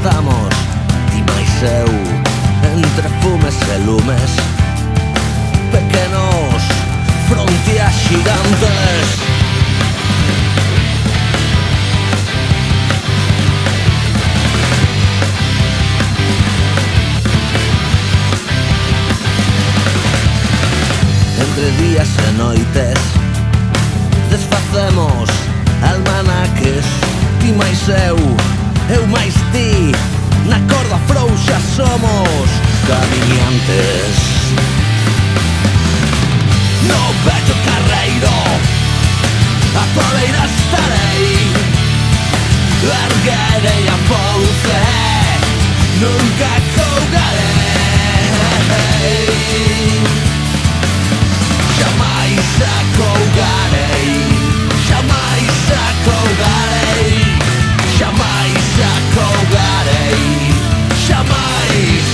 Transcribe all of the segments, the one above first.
estamos, Tima y seu, entre fumes e lumes, pequenos fronteas xigantes. Entre días e noites desfacemos almanaques, ti máis eu máis ti, na corda frouxa somos camiñantes. No pecho carreiro, a tua beira estarei, erguerei a pouce, nunca cougarei, jamais acougarei, jamais acougarei, jamais acougarei, jamais.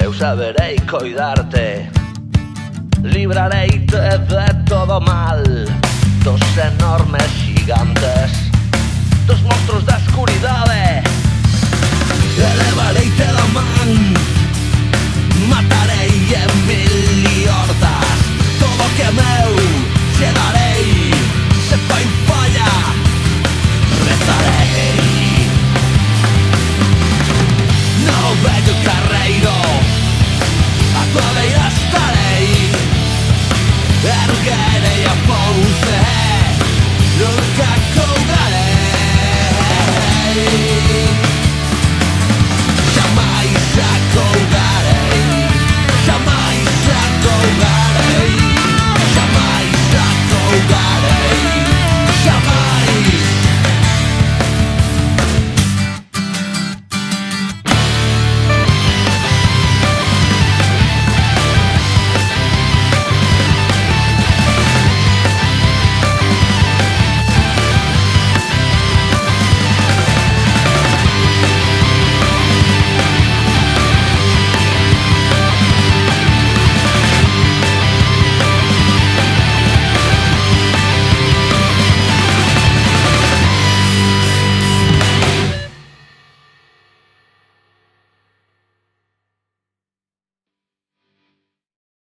Eu saberei coidarte, librareite de todo mal, dos enormes xigantes, dos monstruos da escuridade. Elevareite da man, matarei